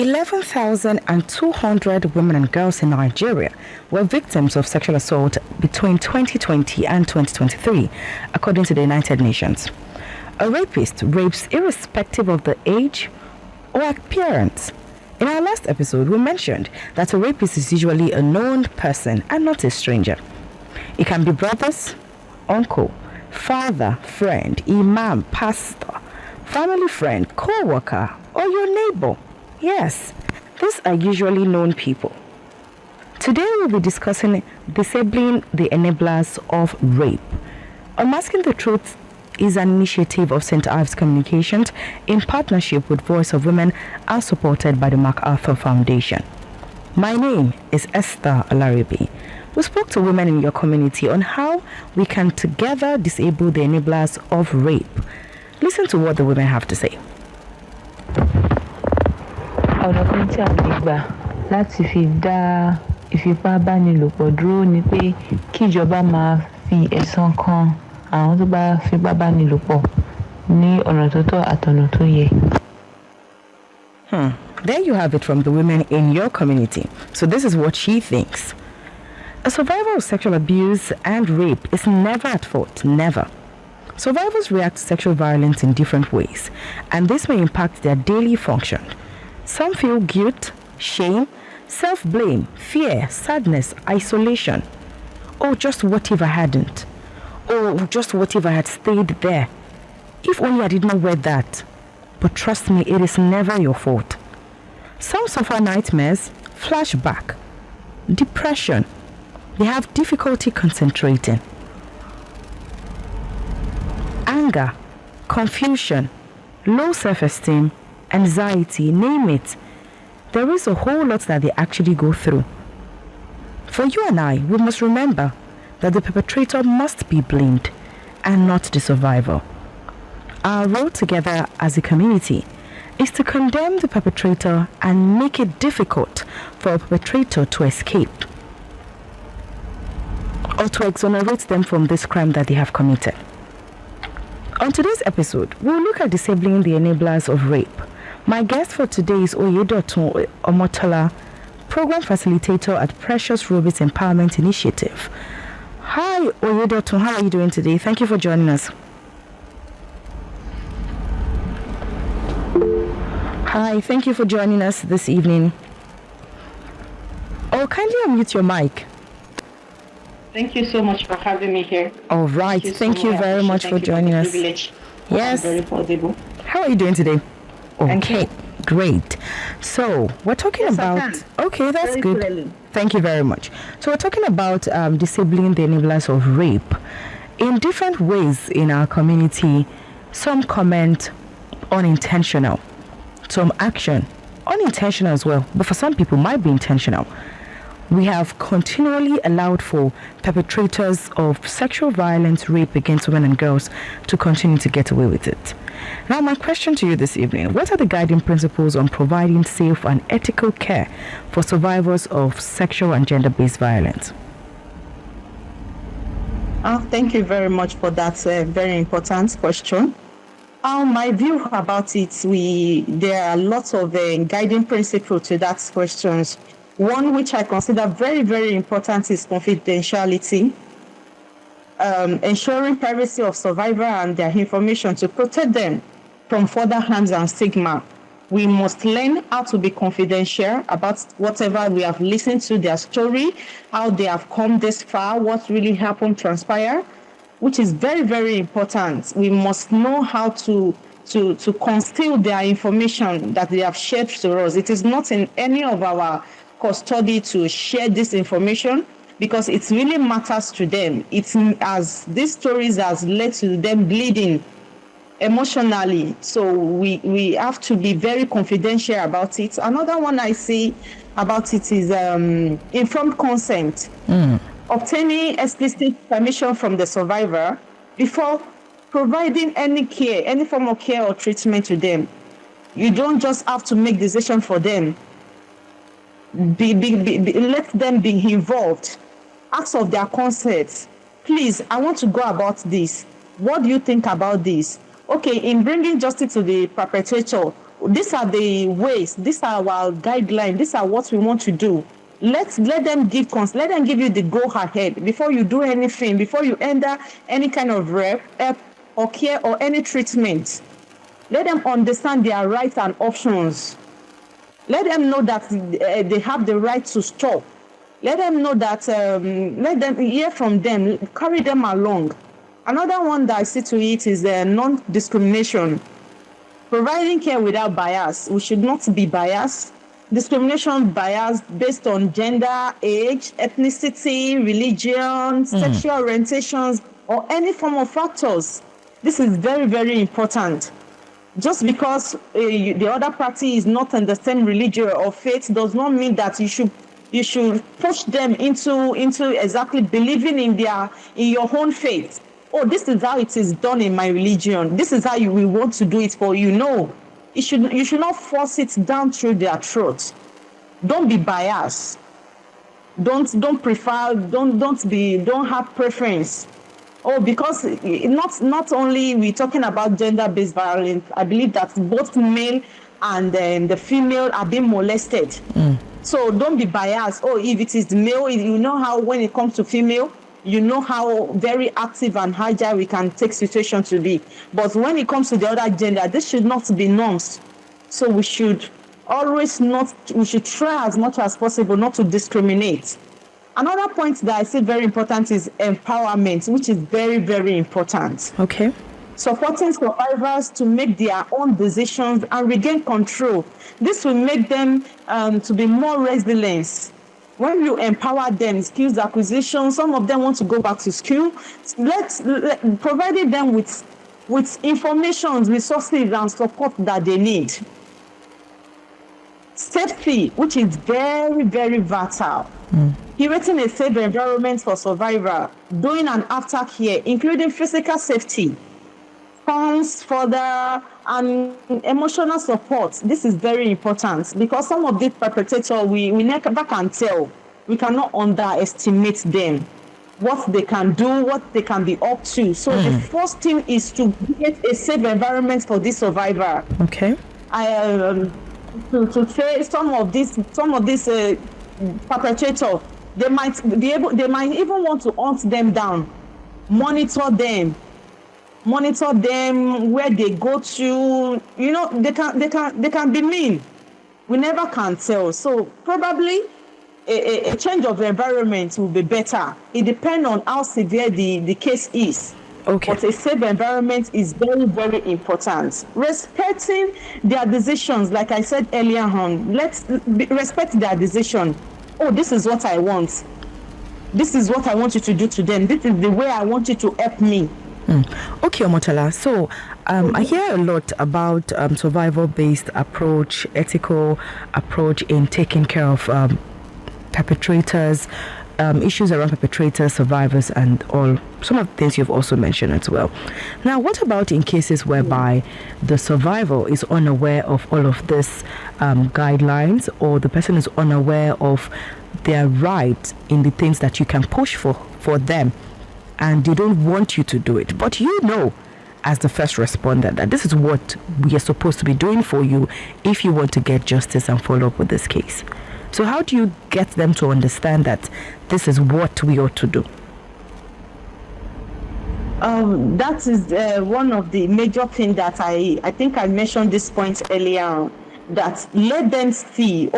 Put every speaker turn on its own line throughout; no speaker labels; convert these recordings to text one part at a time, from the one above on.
11,200 women and girls in Nigeria were victims of sexual assault between 2020 and 2023, according to the United Nations. A rapist rapes irrespective of the age or appearance. In our last episode, we mentioned that a rapist is usually a known person and not a stranger. It can be brothers, uncle, father, friend, imam, pastor, family friend, co-worker, or your neighbor. Yes, these are usually known people. Today we'll be discussing disabling the enablers of rape. Unmasking the Truth is an initiative of St. Ives Communications in partnership with Voice of Women and supported by the MacArthur Foundation. My name is Esther Alaribi. We spoke to women in your community on how we can together disable the enablers of rape. Listen to what the women have to say.
Ọ̀nà kan tí a lè gbà láti fi dá ìfipábánilòpọ̀ dúró ni pé kíjọba máa fi ẹ̀san kan àwọn tó bá fipábánilòpọ̀ ní ọ̀nà tó tọ́ àtọ̀nà tó yẹ.
There you have it from the women in your community. So this is what she thinks. A survivor of sexual abuse and rape is never at fault, never. Survivors react to sexual violence in different ways, and this may impact their daily function. Some feel guilt, shame, self-blame, fear, sadness, isolation. Oh, just what if I hadn't? Oh, just what if I had stayed there? If only I did not wear that. But trust me, it is never your fault. Some suffer nightmares, flashback, depression. They have difficulty concentrating. Anger, confusion, low self-esteem, anxiety, name it. There is a whole lot that they actually go through. For you and I, we must remember that the perpetrator must be blamed and not the survivor. Our role together as a community is to condemn the perpetrator and make it difficult for a perpetrator to escape or to exonerate them from this crime that they have committed. On today's episode, we'll look at disabling the enablers of rape. My guest for today is Oyedotun Omotola, Program Facilitator at Precious Ruby's Empowerment Initiative. Hi, Oyedotun, how are you doing today? Thank you for joining us. Hi, thank you for joining us this evening. Oh, kindly unmute your mic.
Thank you so much for having me here.
All right, thank you very much for joining us. Yes.
Very possible.
How are you doing today? Okay, great. So we're talking about. Okay, that's
very
good.
clearly.
Thank you very much. So we're talking about disabling the enablers of rape in different ways in our community. Some comment unintentional, some action unintentional as well, but for some people might be intentional. We have continually allowed for perpetrators of sexual violence, rape against women and girls to continue to get away with it. Now, my question to you this evening, what are the guiding principles on providing safe and ethical care for survivors of sexual and gender-based violence?
Thank you very much for that very important question. My view about it, there are lots of guiding principles to that questions. One which I consider very, very important is confidentiality, ensuring privacy of survivor and their information to protect them from further harms and stigma. We must learn how to be confidential about whatever we have listened to, their story, how they have come this far, what really happened, transpire, which is very, very important. We must know how to conceal their information that they have shared to us. It is not in any of our custody to share this information because it really matters to them. It's as these stories has led to them bleeding emotionally. So we have to be very confidential about it. Another one I see about it is informed consent. Obtaining explicit permission from the survivor before providing any care, any form of care or treatment to them. You don't just have to make decision for them. Let them be involved. Ask of their consent. Please, I want to go about this. What do you think about this? Okay, in bringing justice to the perpetrator, these are the ways, these are our guidelines, these are what we want to do. Let them give you the go ahead before you do anything, before you enter any kind of rep or care or any treatment. Let them understand their rights and options. Let them know that they have the right to stop. Let them know that, let them hear from them, carry them along. Another one that I see to it is non-discrimination. Providing care without bias. We should not be biased. Discrimination bias based on gender, age, ethnicity, religion, sexual orientations, or any form of factors. This is very, very important. Just because the other party is not in the same religion or faith does not mean that you should push them into exactly believing in your own faith. Oh, this is how it is done in my religion. This is how we want to do it for you. No, you should not force it down through their throats. Don't be biased. Don't have preference. Oh, because not only we're talking about gender-based violence, I believe that both male and the female are being molested. So don't be biased. Oh, if it is male, you know how when it comes to female, you know how very active and agile we can take situation to be. But when it comes to the other gender, this should not be norms. So we should try as much as possible not to discriminate. Another point that I see very important is empowerment, which is very, very important.
Okay.
Supporting survivors to make their own decisions and regain control. This will make them to be more resilient. When you empower them, skills acquisition, some of them want to go back to school. Providing them with information, resources, and support that they need. Safety, which is very, very vital. Creating a safe environment for survivor, doing an aftercare, including physical safety, funds further, and emotional support. This is very important because some of these perpetrators, we never can tell. We cannot underestimate them, what they can do, what they can be up to. So the first thing is to create a safe environment for this survivor.
Okay.
To say some of these perpetrators, they might even want to hunt them down, monitor them where they go to. You know, they can be mean. We never can tell. So probably a change of environment will be better. It depends on how severe the case is.
Okay.
But a safe environment is very, very important. Respecting their decisions, like I said earlier on, respect their decision. Oh, this is what I want. This is what I want you to do to them. This is the way I want you to help me.
Okay, Omotola. So I hear a lot about survival-based approach, ethical approach in taking care of perpetrators, issues around perpetrators, survivors, and all some of the things you've also mentioned as well. Now, what about in cases whereby the survivor is unaware of all of this guidelines, or the person is unaware of their right in the things that you can push for them, and they don't want you to do it, but you know as the first responder that this is what we are supposed to be doing for you if you want to get justice and follow up with this case? So how do you get them to understand that this is what we ought to do?
That is one of the major things that I think I mentioned this point earlier, that let them see,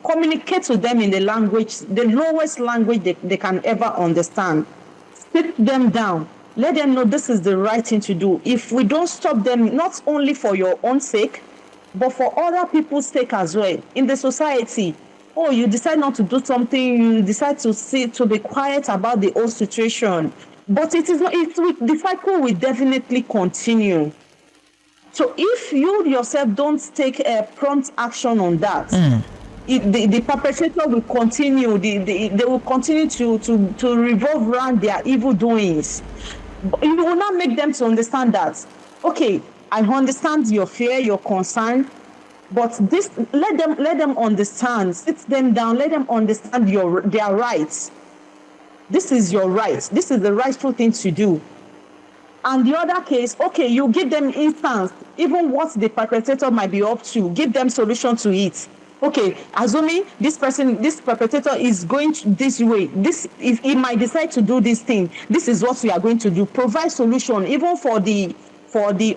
communicate to them in the lowest language they can ever understand. Sit them down. Let them know this is the right thing to do. If we don't stop them, not only for your own sake, but for other people's sake as well in the society. Oh, you decide not to do something, you decide to be quiet about the whole situation. But the cycle will definitely continue. So if you yourself don't take a prompt action on that, the perpetrator will continue. They will continue to revolve around their evil doings. You will not make them to understand that, okay, I understand your fear, your concern, but let them understand. Sit them down. Let them understand their rights. This is your right. This is the rightful thing to do. And the other case, okay, you give them instance, even what the perpetrator might be up to, give them solution to it. Okay, assuming this perpetrator is going this way, if he might decide to do this thing, this is what we are going to do. Provide solution even for the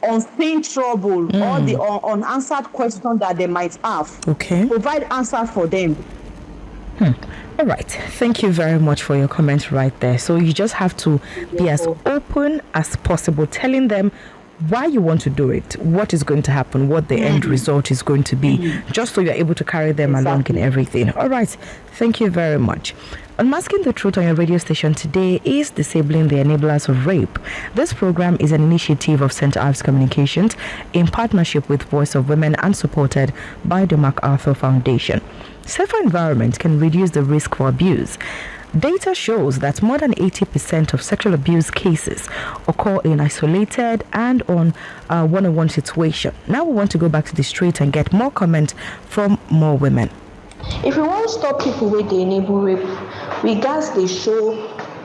unseen trouble or the unanswered question that they might have.
Okay.
Provide answer for them.
All right. Thank you very much for your comments right there. So you just have to be as open as possible, telling them why you want to do it, what is going to happen, what the end result is going to be, just so you're able to carry them along in everything. All right. Thank you very much. Unmasking the Truth on your radio station today is Disabling the Enablers of Rape. This program is an initiative of St. Ives Communications in partnership with Voice of Women and supported by the MacArthur Foundation. Safer environment can reduce the risk for abuse. Data shows that more than 80% of sexual abuse cases occur in isolated and on one-on-one situation. Now we want to go back to the street and get more comment from more women.
If we want to stop people where they enable rape, we guys they show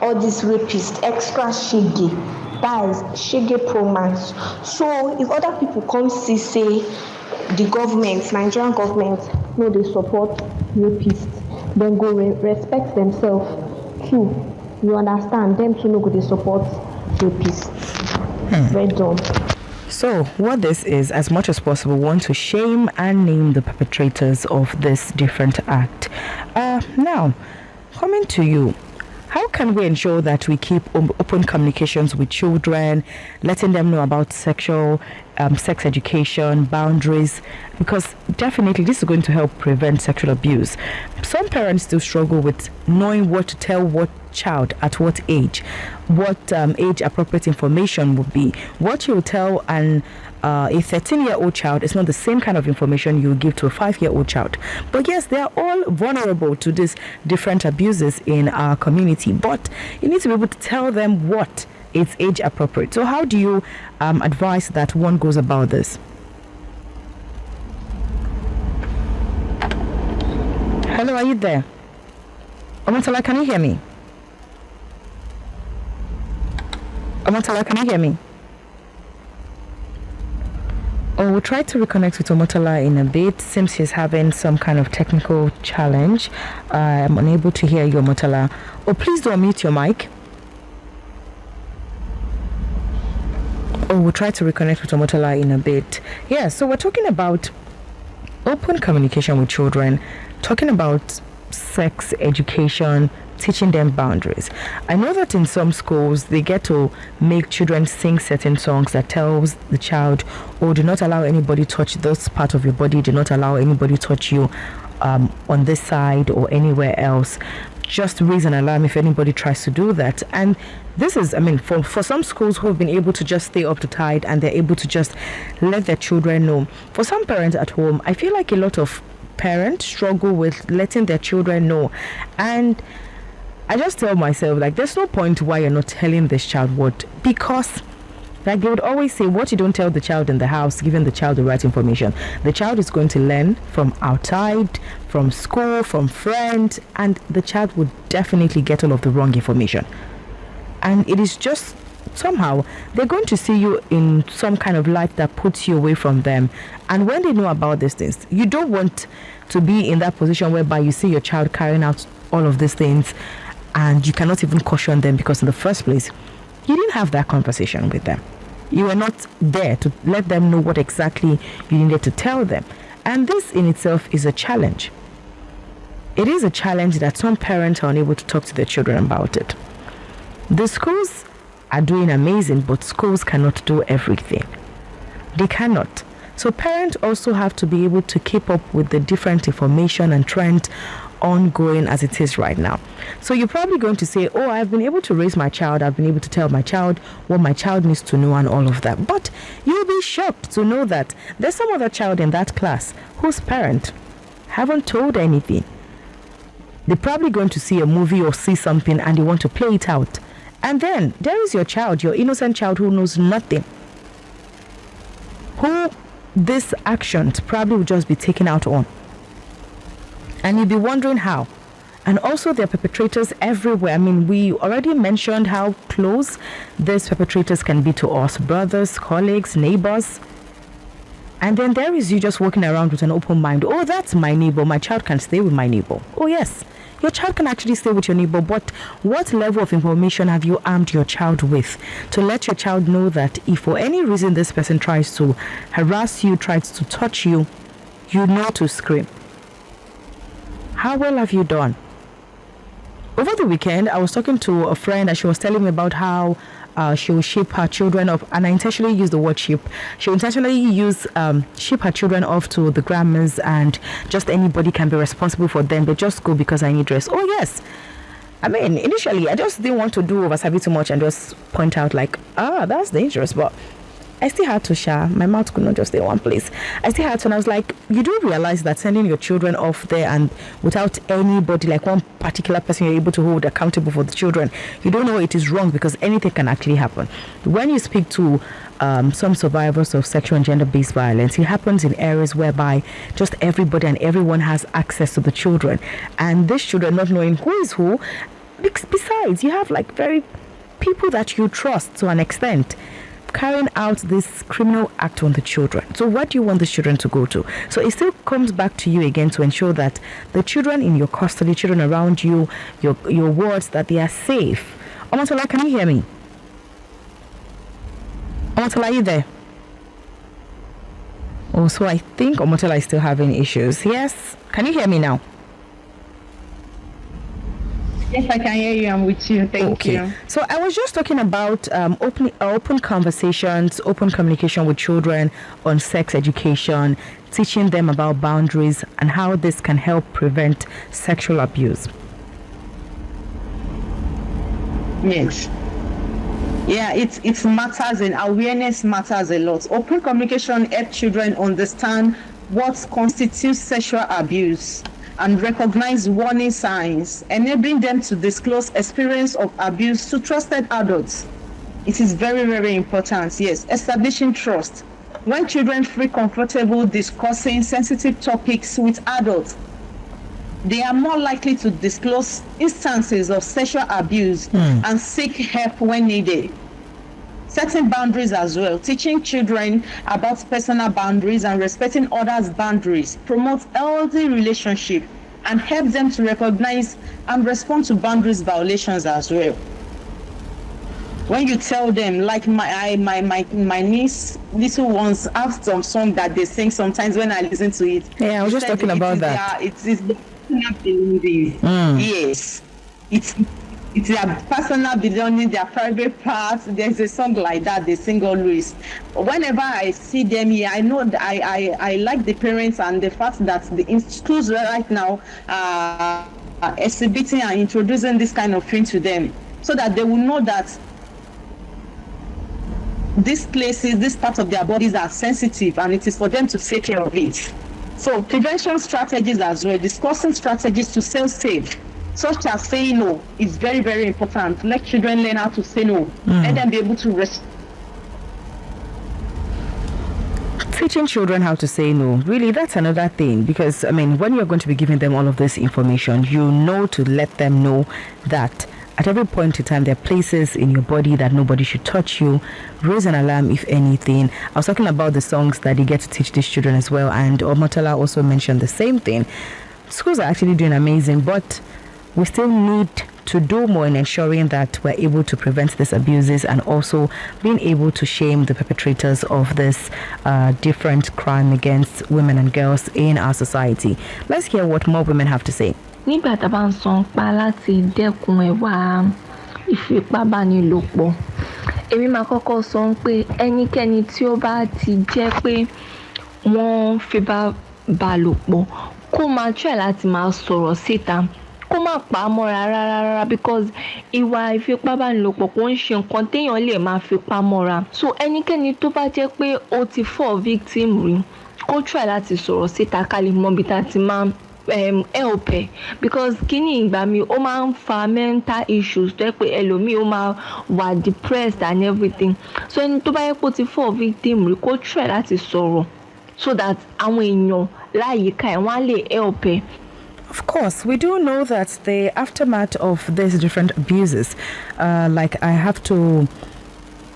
all these rapists extra shiggy. That is shiggy pro max. So if other people come see say the government, Nigerian government, no they support rapists, then go respect themselves too. You understand? Them too no go they support rapists. Well done.
So what this is, as much as possible, want to shame and name the perpetrators of this different act. Now, coming to you, how can we ensure that we keep open communications with children, letting them know about sex education, boundaries? Because definitely this is going to help prevent sexual abuse. Some parents still struggle with knowing what to tell what child at what age, what age appropriate information would be. What you tell a 13-year-old child is not the same kind of information you give to a 5-year-old child. But yes, they are all vulnerable to these different abuses in our community, but you need to be able to tell them what is age appropriate. So how do you advise that one goes about this? Hello, are you there? Omotala, can you hear me? Omotala, can you hear me? Oh, we'll try to reconnect with Omotala in a bit. Seems he's having some kind of technical challenge. I'm unable to hear you, Omotala. Oh, please don't mute your mic. Oh, we'll try to reconnect with Omotala in a bit. Yeah, so we're talking about open communication with children, talking about sex education, teaching them boundaries. I know that in some schools they get to make children sing certain songs that tells the child, oh, do not allow anybody touch this part of your body, do not allow anybody touch you on this side or anywhere else. Just raise an alarm if anybody tries to do that. And this is, for some schools who have been able to just stay up to tide and they're able to just let their children know. For some parents at home, I feel like a lot of parents struggle with letting their children know. And I just tell myself, like, there's no point why you're not telling this child what, because like they would always say, what you don't tell the child in the house, giving the child the right information, the child is going to learn from outside, from school, from friends, and the child would definitely get all of the wrong information. And it is just somehow they're going to see you in some kind of light that puts you away from them. And when they know about these things, you don't want to be in that position whereby you see your child carrying out all of these things and you cannot even caution them, because in the first place you didn't have that conversation with them. You were not there to let them know what exactly you needed to tell them. And this in itself is a challenge. It is a challenge that some parents are unable to talk to their children about it. The schools are doing amazing, but schools cannot do everything. They cannot. So parents also have to be able to keep up with the different information and trend ongoing as it is right now. So you're probably going to say, oh, I've been able to raise my child, I've been able to tell my child what my child needs to know and all of that. But you'll be shocked to know that there's some other child in that class whose parent haven't told anything. They're probably going to see a movie or see something and they want to play it out. And then there is your child, your innocent child who knows nothing, who this action probably will just be taken out on. And you'll be wondering how. And also, there are perpetrators everywhere. I mean, we already mentioned how close these perpetrators can be to us: brothers, colleagues, neighbors. And then there is you just walking around with an open mind. Oh, that's my neighbor. My child can stay with my neighbor. Oh, yes. Your child can actually stay with your neighbor. But what level of information have you armed your child with to let your child know that if for any reason this person tries to harass you, tries to touch you, you know to scream? How well have you done? Over the weekend, I was talking to a friend and she was telling me about how she will ship her children off, and I intentionally use the word ship. She will intentionally ship her children off to the grandmas, and just anybody can be responsible for them. They just go because I need dress. Oh yes. I mean, initially, I just didn't want to do over too much and just point out like, that's dangerous, but I still had to share. My mouth could not just stay in one place. I still had to, and I was like, you do realize that sending your children off there and without anybody, like one particular person you're able to hold accountable for the children, you don't know it is wrong because anything can actually happen. When you speak to some survivors of sexual and gender-based violence, it happens in areas whereby just everybody and everyone has access to the children. And these children not knowing who is who. Besides, you have like very people that you trust to an extent carrying out this criminal act on the children. So what do you want the children to go to? So it still comes back to you again to ensure that the children in your custody, children around you, your wards, that they are safe. Omotola, can you hear me? Omotola, are you there? Oh, so I think Omotola is still having issues. Yes? Can you hear me now?
Yes, I can hear you. I'm with you. Thank you.
So I was just talking about open conversations, open communication with children on sex education, teaching them about boundaries and how this can help prevent sexual abuse.
Yes. Yeah, it matters, and awareness matters a lot. Open communication helps children understand what constitutes sexual abuse and recognize warning signs, enabling them to disclose experience of abuse to trusted adults. It is very, very important. Yes, establishing trust. When children feel comfortable discussing sensitive topics with adults, they are more likely to disclose instances of sexual abuse and seek help when needed. Setting boundaries as well. Teaching children about personal boundaries and respecting others' boundaries promotes healthy relationship and helps them to recognize and respond to boundaries violations as well. When you tell them, like my niece, little ones have some song that they sing sometimes when I listen to it.
Yeah, I was just talking about that.
It's yes. It's their personal belonging, their private parts. There's a song like that they sing always. Whenever I see them here, I know that I like the parents and the fact that the schools right now are exhibiting and introducing this kind of thing to them, so that they will know that these places, this part of their bodies are sensitive, and it is for them to take care of it. So prevention strategies as well, discussing strategies to stay safe, such as saying no, is very, very important. Let children learn how to say no. Let them be able to
Teaching children how to say no, really, that's another thing, because I mean, when you're going to be giving them all of this information, you know to let them know that at every point in time there are places in your body that nobody should touch you. Raise an alarm if anything. I was talking about the songs that you get to teach these children as well, and Omotola also mentioned the same thing. Schools are actually doing amazing, but we still need to do more in ensuring that we're able to prevent these abuses and also being able to shame the perpetrators of this different crime against women and girls in our society. Let's hear what more women have to say.
Nígbà tá a bá ń sọ pa láti dẹ́kun ẹ̀wà ìfipábánilòpọ̀, èmi máa kọ́kọ́ sọ pé ẹnikẹ́ni tí ó bá ti jẹ́ pé wọ́n fipá bá lò pọ̀ kó máa try láti máa sọ̀rọ̀ síta, kó má pa á mọ́ra rárá, because ìwà ìfipábánilòpọ̀ kò ń ṣe nǹkan téèyàn lè máa fipá mọ́ra. So ẹnikẹ́ni tó bá jẹ́ pé ó ti fall victim rí, kó try láti sọ̀rọ̀ síta ká lè mọ ibi tá a ti máa help ẹ, because kíní ìgbà mi ó máa ń fa mental issues tó yẹ pé ẹlòmíì ó máa wà depressed and everything. So ẹni tó bá yẹ kó ti fall victim rí, kó try láti sọ̀rọ̀ so that àwọn èèyàn láyìíká ẹ̀ wọ́n á lè help ẹ.
Of course, we do know that the aftermath of these different abuses, like I have to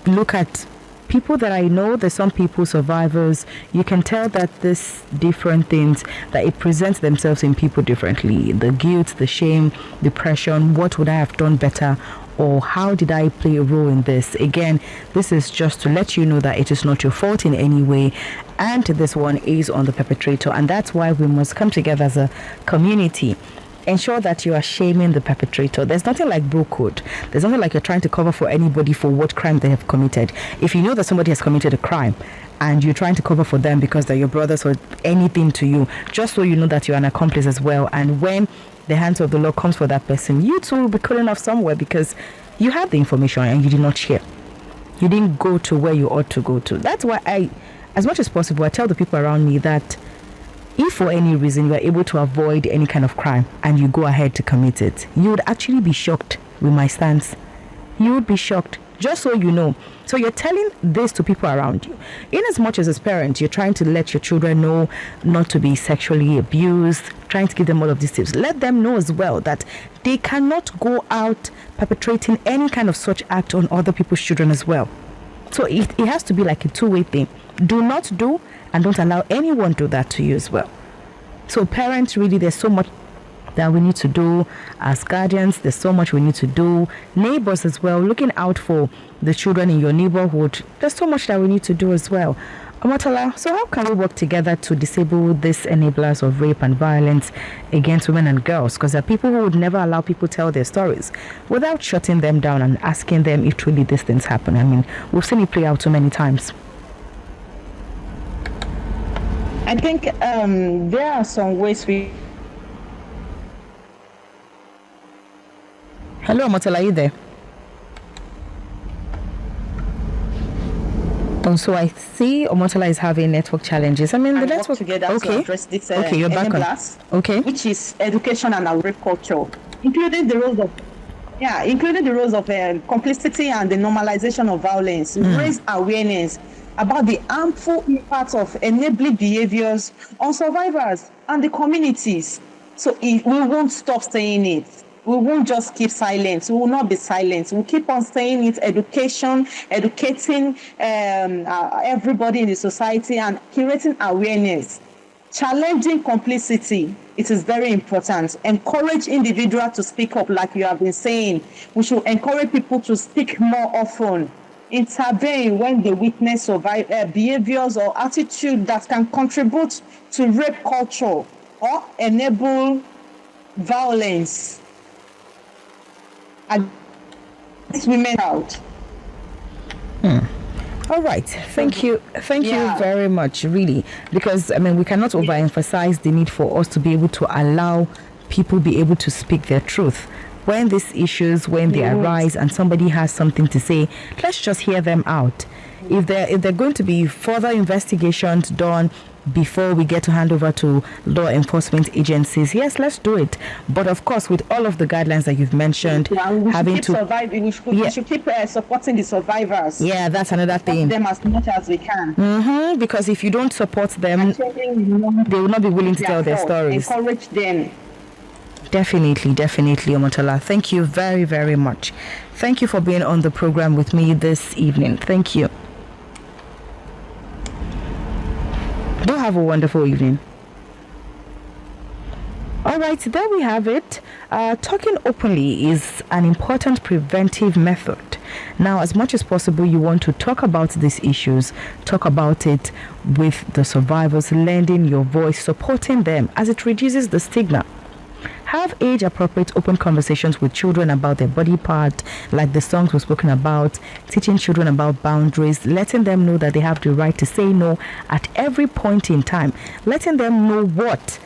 look at people that I know. There's some people, survivors, you can tell that this different things, that it presents themselves in people differently. The guilt, the shame, depression, what would I have done better? Or how did I play a role in this? Again, this is just to let you know that it is not your fault in any way, and this one is on the perpetrator, and that's why we must come together as a community. Ensure that you are shaming the perpetrator. There's nothing like bro code. There's nothing like you're trying to cover for anybody for what crime they have committed. If you know that somebody has committed a crime and you're trying to cover for them because they're your brothers or anything to you, just so you know that you're an accomplice as well. And when the hands of the law comes for that person, you too will be cutting off somewhere because you had the information and you did not share. You didn't go to where you ought to go to. That's why I, as much as possible, I tell the people around me that if for any reason you are able to avoid any kind of crime and you go ahead to commit it, you would actually be shocked with my stance. You would be shocked, just so you know. So you're telling this to people around you. In as much as parents, you're trying to let your children know not to be sexually abused, trying to give them all of these tips. Let them know as well that they cannot go out perpetrating any kind of such act on other people's children as well. So it has to be like a two-way thing. Do not do, and don't allow anyone do that to you as well. So parents, really, there's so much that we need to do as guardians. There's so much we need to do. Neighbors as well, looking out for the children in your neighborhood. There's so much that we need to do as well. Omotola, so how can we work together to disable these enablers of rape and violence against women and girls? Because there are people who would never allow people tell their stories without shutting them down and asking them if truly these things happen. I mean, we've seen it play out so many times.
I think there are some ways we...
Hello, Omotola, are you there? So I see Omotola is having network challenges. I mean, the network...
together to address this
okay, you're back on. Okay.
Which is education and agriculture, including the roles of complicity and the normalization of violence, raise awareness about the harmful impacts of enabling behaviors on survivors and the communities. So we won't stop saying it. We won't just keep silent. We will not be silent. We'll keep on saying it. Education, educating everybody in the society and creating awareness. Challenging complicity. It is very important. Encourage individuals to speak up, like you have been saying. We should encourage people to speak more often. Intervene when they witness behaviors or attitude that can contribute to rape culture or enable violence against women out.
All right. Thank you very much, really, because I mean, we cannot overemphasize the need for us to be able to allow people be able to speak their truth. When these issues, when they arise and somebody has something to say, let's just hear them out. If they're going to be further investigations done before we get to hand over to law enforcement agencies, yes, let's do it. But of course, with all of the guidelines that you've mentioned,
we should keep supporting the survivors.
Yeah, that's another thing.
Them as much as we can.
Because if you don't support them, they will not be willing to tell their stories.
Encourage them.
Definitely, Omotola. Thank you very, very much. Thank you for being on the program with me this evening. Thank you. Do have a wonderful evening. All right, there we have it. Talking openly is an important preventive method. Now, as much as possible, you want to talk about these issues, talk about it with the survivors, lending your voice, supporting them as it reduces the stigma. Have age-appropriate open conversations with children about their body part, like the songs we've spoken about, teaching children about boundaries, letting them know that they have the right to say no at every point in time, letting them know what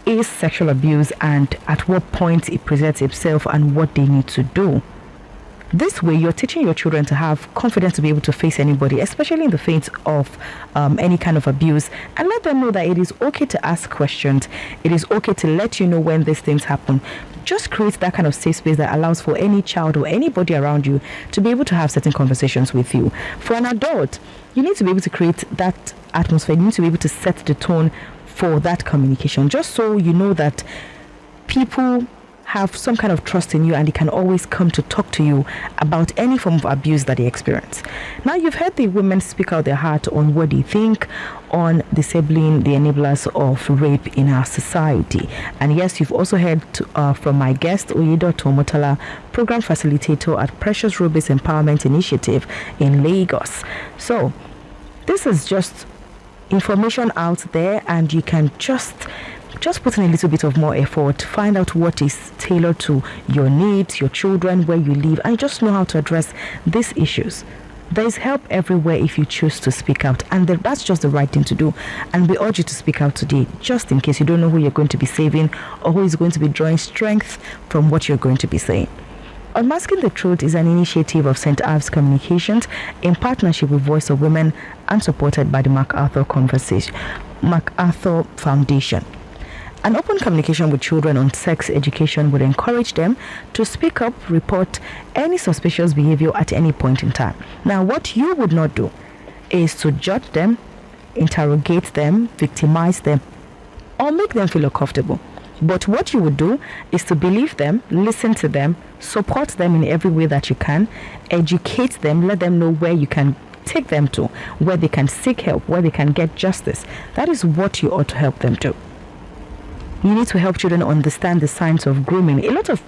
is sexual abuse and at what point it presents itself and what they need to do. This way, you're teaching your children to have confidence to be able to face anybody, especially in the face of any kind of abuse, and let them know that it is okay to ask questions. It is okay to let you know when these things happen. Just create that kind of safe space that allows for any child or anybody around you to be able to have certain conversations with you. For an adult, you need to be able to create that atmosphere. You need to be able to set the tone for that communication, just so you know that people have some kind of trust in you and they can always come to talk to you about any form of abuse that they experience. Now, you've heard the women speak out their heart on what they think on disabling the enablers of rape in our society. And yes, you've also heard from my guest, Oyedo Tomotala, program facilitator at Precious Ruby's Empowerment Initiative in Lagos. So, this is just information out there, and you can just put in a little bit of more effort, find out what is tailored to your needs, your children, where you live, and just know how to address these issues. There is help everywhere if you choose to speak out, and that's just the right thing to do. And we urge you to speak out today, just in case you don't know who you're going to be saving or who is going to be drawing strength from what you're going to be saying. Unmasking the Truth is an initiative of St. Ives Communications in partnership with Voice of Women and supported by the MacArthur Foundation. An open communication with children on sex education would encourage them to speak up, report any suspicious behavior at any point in time. Now, what you would not do is to judge them, interrogate them, victimize them, or make them feel uncomfortable. But what you would do is to believe them, listen to them, support them in every way that you can, educate them, let them know where you can take them to, where they can seek help, where they can get justice. That is what you ought to help them do. You need to help children understand the signs of grooming. A lot of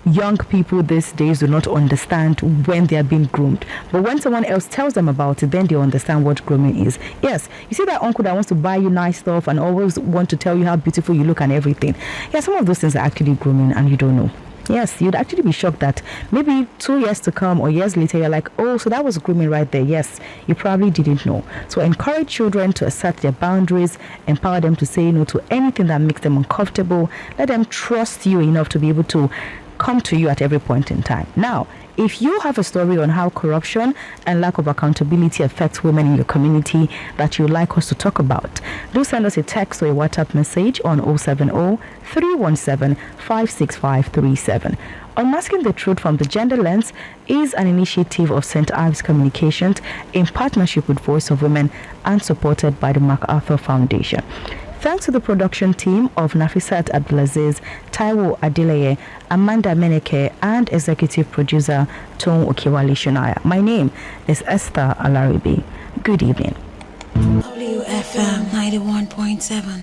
young people these days do not understand when they are being groomed. But when someone else tells them about it, then they understand what grooming is. Yes, you see that uncle that wants to buy you nice stuff and always want to tell you how beautiful you look and everything. Yeah, some of those things are actually grooming and you don't know. Yes, you'd actually be shocked that maybe 2 years to come or years later, you're like, oh, so that was grooming right there. Yes, you probably didn't know. So encourage children to assert their boundaries, empower them to say no to anything that makes them uncomfortable. Let them trust you enough to be able to come to you at every point in time. Now, if you have a story on how corruption and lack of accountability affects women in your community that you'd like us to talk about, do send us a text or a WhatsApp message on 070-317-56537. Unmasking the Truth from the Gender Lens is an initiative of St. Ives Communications in partnership with Voice of Women and supported by the MacArthur Foundation. Thanks to the production team of Nafisat Abdulaziz, Taiwo Adeleye, Amanda Meneke, and executive producer Tom Okiwale Shunaya. My name is Esther Alaribi. Good evening.
WFM 91.7.